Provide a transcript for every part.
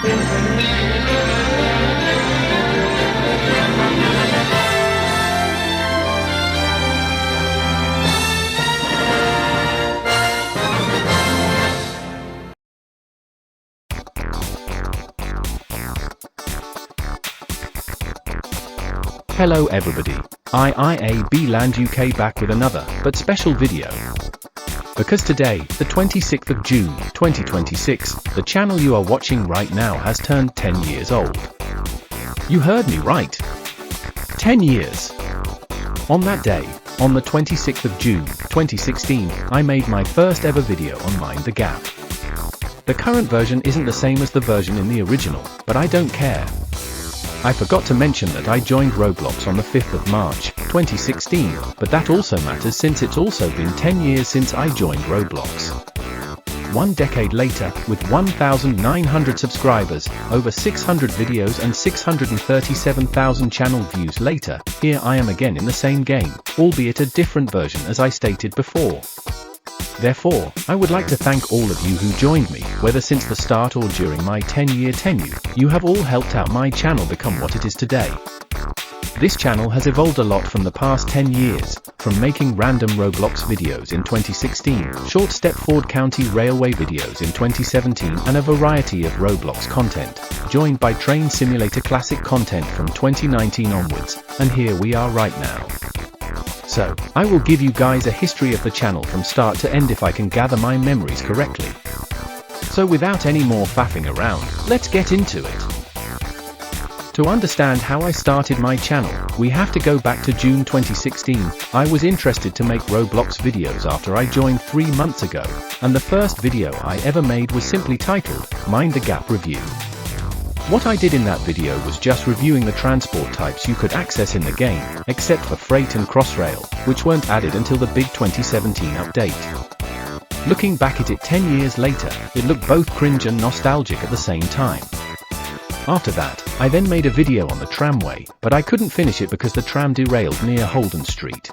Hello everybody, IIABLandUK back with another, but special video. Because today, the 26th of June, 2026, the channel you are watching right now has turned 10 years old. You heard me right. 10 years. On that day, on the 26th of June, 2016, I made my first ever video on Mind the Gap. The current version isn't the same as the version in the original, but I don't care. I forgot to mention that I joined Roblox on the 5th of March, 2016, but that also matters since it's also been 10 years since I joined Roblox. 1 decade later, with 1,900 subscribers, over 600 videos and 637,000 channel views later, here I am again in the same game, albeit a different version as I stated before. Therefore, I would like to thank all of you who joined me, whether since the start or during my 10-year tenure. You have all helped out my channel become what it is today. This channel has evolved a lot from the past 10 years, from making random Roblox videos in 2016, short Stepford County Railway videos in 2017 and a variety of Roblox content, joined by Train Simulator Classic content from 2019 onwards, and here we are right now. So, I will give you guys a history of the channel from start to end if I can gather my memories correctly. So without any more faffing around, let's get into it. To understand how I started my channel, we have to go back to June 2016. I was interested to make Roblox videos after I joined 3 months ago, and the first video I ever made was simply titled, Mind the Gap Review. What I did in that video was just reviewing the transport types you could access in the game, except for freight and crossrail, which weren't added until the big 2017 update. Looking back at it 10 years later, it looked both cringe and nostalgic at the same time. After that, I then made a video on the tramway, but I couldn't finish it because the tram derailed near Holden Street.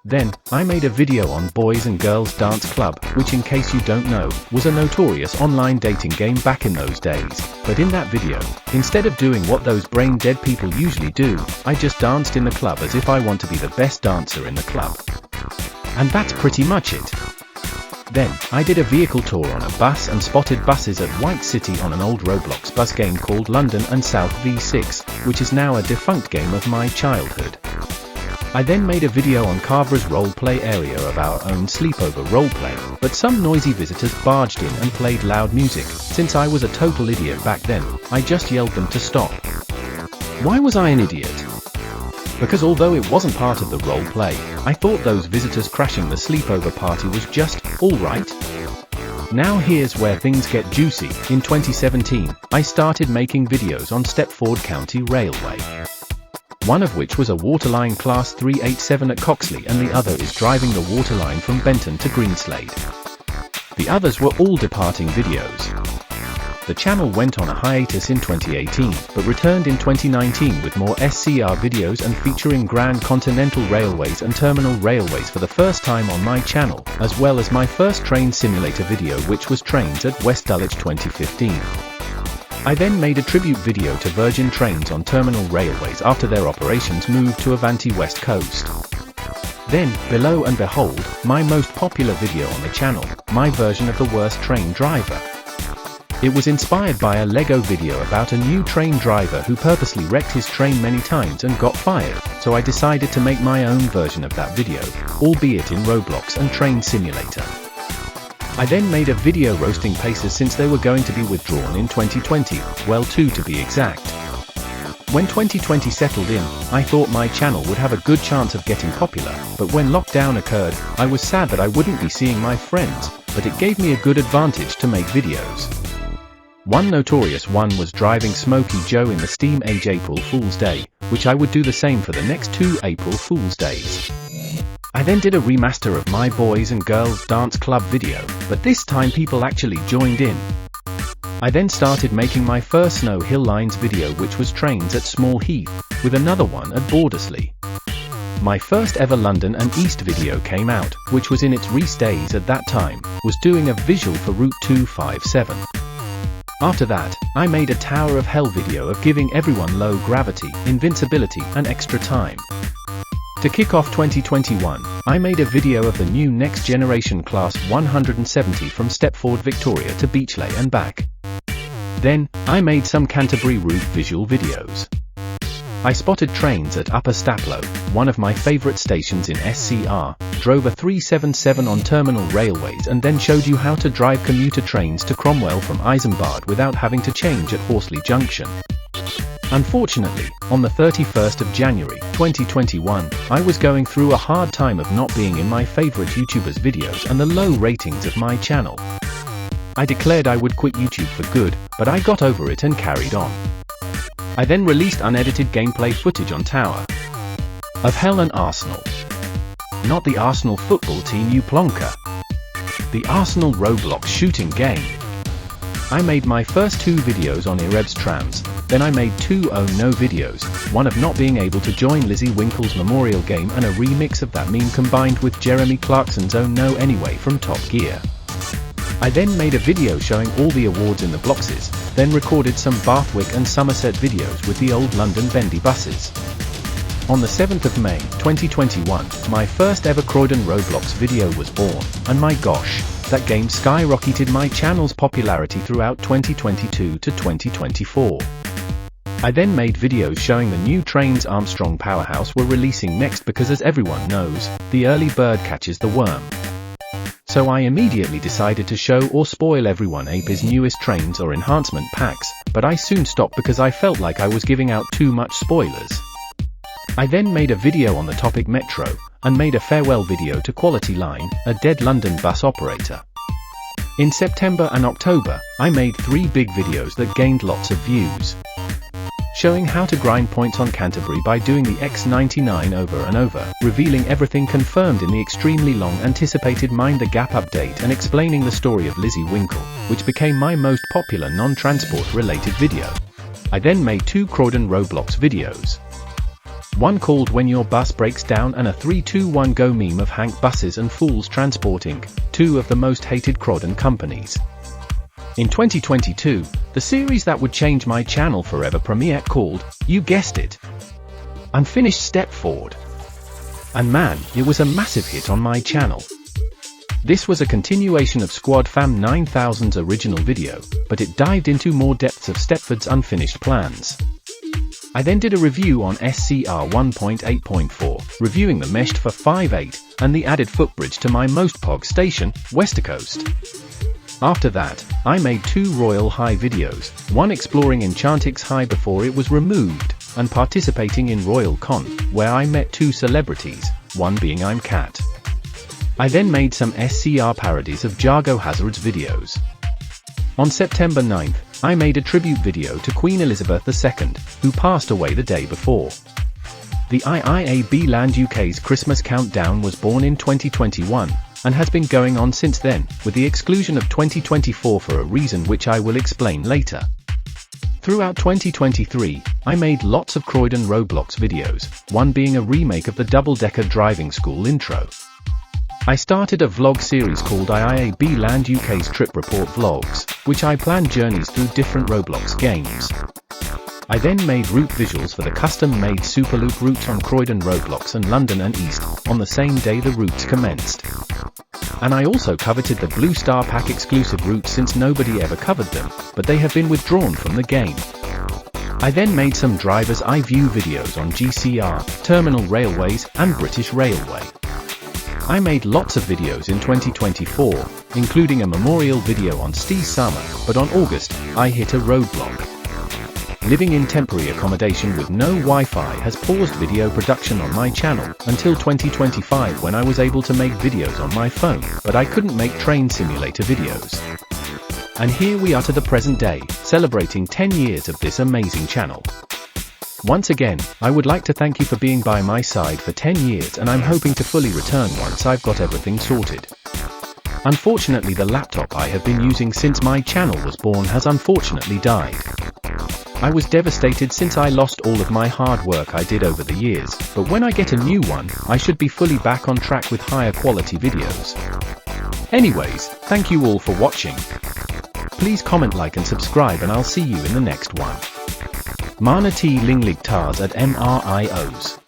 Then, I made a video on Boys and Girls Dance Club, which in case you don't know, was a notorious online dating game back in those days. But in that video, instead of doing what those brain-dead people usually do, I just danced in the club as if I want to be the best dancer in the club. And that's pretty much it. Then, I did a vehicle tour on a bus and spotted buses at White City on an old Roblox bus game called London and South V6, which is now a defunct game of my childhood. I then made a video on Carver's roleplay area of our own sleepover roleplay, but some noisy visitors barged in and played loud music. Since I was a total idiot back then, I just yelled them to stop. Why was I an idiot? Because although it wasn't part of the roleplay, I thought those visitors crashing the sleepover party was just alright. Now here's where things get juicy. In 2017, I started making videos on Stepford County Railway. One of which was a waterline class 387 at Coxley and the other is driving the waterline from Benton to Greenslade. The others were all departing videos. The channel went on a hiatus in 2018, but returned in 2019 with more SCR videos and featuring Grand Continental Railways and Terminal Railways for the first time on my channel, as well as my first train simulator video which was Trains at West Dulwich 2015. I then made a tribute video to Virgin Trains on Terminal Railways after their operations moved to Avanti West Coast. Then, below and behold, my most popular video on the channel, my version of the worst train driver. It was inspired by a Lego video about a new train driver who purposely wrecked his train many times and got fired, so I decided to make my own version of that video, albeit in Roblox and Train Simulator. I then made a video roasting Pacers since they were going to be withdrawn in 2020, well 2 to be exact. When 2020 settled in, I thought my channel would have a good chance of getting popular, but when lockdown occurred, I was sad that I wouldn't be seeing my friends, but it gave me a good advantage to make videos. One notorious one was driving Smokey Joe in the Steam Age April Fool's Day, which I would do the same for the next 2 April Fool's Days. I then did a remaster of my Boys and Girls Dance Club video, but this time people actually joined in. I then started making my first Snow Hill Lines video which was Trains at Small Heath, with another one at Bordersley. My first ever London and East video came out, which was in its restays at that time, was doing a visual for Route 257. After that, I made a Tower of Hell video of giving everyone low gravity, invincibility, and extra time. To kick off 2021, I made a video of the new next generation Class 170 from Stepford Victoria to Beachley and back. Then, I made some Canterbury route visual videos. I spotted trains at Upper Staplow, one of my favourite stations in SCR, drove a 377 on Terminal Railways and then showed you how to drive commuter trains to Cromwell from Isambard without having to change at Horsley Junction. Unfortunately, on the 31st of January, 2021, I was going through a hard time of not being in my favourite YouTubers' videos and the low ratings of my channel. I declared I would quit YouTube for good, but I got over it and carried on. I then released unedited gameplay footage on Tower of Hell and Arsenal. Not the Arsenal football team, you plonker. The Arsenal Roblox shooting game. I made my first 2 videos on IIAB's trams, then I made 2 oh no videos, one of not being able to join Lizzie Winkle's memorial game and a remix of that meme combined with Jeremy Clarkson's Oh No Anyway from Top Gear. I then made a video showing all the awards in the Bloxes, then recorded some Bathwick and Somerset videos with the old London bendy buses. On the 7th of May, 2021, my first ever Croydon Roblox video was born, and my gosh, that game skyrocketed my channel's popularity throughout 2022 to 2024. I then made videos showing the new trains Armstrong Powerhouse were releasing next because, as everyone knows, the early bird catches the worm. So I immediately decided to show or spoil everyone AIIAB's newest trains or enhancement packs, but I soon stopped because I felt like I was giving out too much spoilers. I then made a video on the topic Metro, and made a farewell video to Quality Line, a dead London bus operator. In September and October, I made 3 big videos that gained lots of views. Showing how to grind points on Canterbury by doing the X99 over and over, revealing everything confirmed in the extremely long anticipated Mind the Gap update, and explaining the story of Lizzie Winkle, which became my most popular non-transport related video. I then made 2 Croydon Roblox videos. One called When Your Bus Breaks Down and a 3-2-1 Go meme of Hank Buses and Fools Transporting, 2 of the most hated Croydon companies. In 2022, the series that would change my channel forever premiered called, you guessed it, Unfinished Stepford. And man, it was a massive hit on my channel. This was a continuation of Squad Fam 9000's original video, but it dived into more depths of Stepford's unfinished plans. I then did a review on SCR 1.8.4, reviewing the meshed for 5.8, and the added footbridge to my most pog station, Westercoast. After that, I made 2 Royal High videos, one exploring Enchantix High before it was removed, and participating in Royal Con, where I met 2 celebrities, one being I'm Cat. I then made some SCR parodies of Jargo Hazard's videos. On September 9th, I made a tribute video to Queen Elizabeth II, who passed away the day before. The IIABLandUK's Christmas countdown was born in 2021, and has been going on since then, with the exclusion of 2024 for a reason which I will explain later. Throughout 2023, I made lots of Croydon Roblox videos, one being a remake of the double-decker driving school intro. I started a vlog series called IIABLandUK's Trip Report Vlogs, which I planned journeys through different Roblox games. I then made route visuals for the custom-made Superloop routes on Croydon Roblox and London and East, on the same day the routes commenced. And I also coveted the Blue Star Pack exclusive routes since nobody ever covered them, but they have been withdrawn from the game. I then made some driver's eye view videos on GCR, Terminal Railways, and British Railway. I made lots of videos in 2024, including a memorial video on Steve Summer, but on August, I hit a roadblock. Living in temporary accommodation with no Wi-Fi has paused video production on my channel, until 2025 when I was able to make videos on my phone, but I couldn't make train simulator videos. And here we are to the present day, celebrating 10 years of this amazing channel. Once again, I would like to thank you for being by my side for 10 years, and I'm hoping to fully return once I've got everything sorted. Unfortunately, the laptop I have been using since my channel was born has unfortunately died. I was devastated since I lost all of my hard work I did over the years, but when I get a new one, I should be fully back on track with higher quality videos. Anyways, thank you all for watching. Please comment, like and subscribe, and I'll see you in the next one. Mana T Linglig Tars at MRIOs.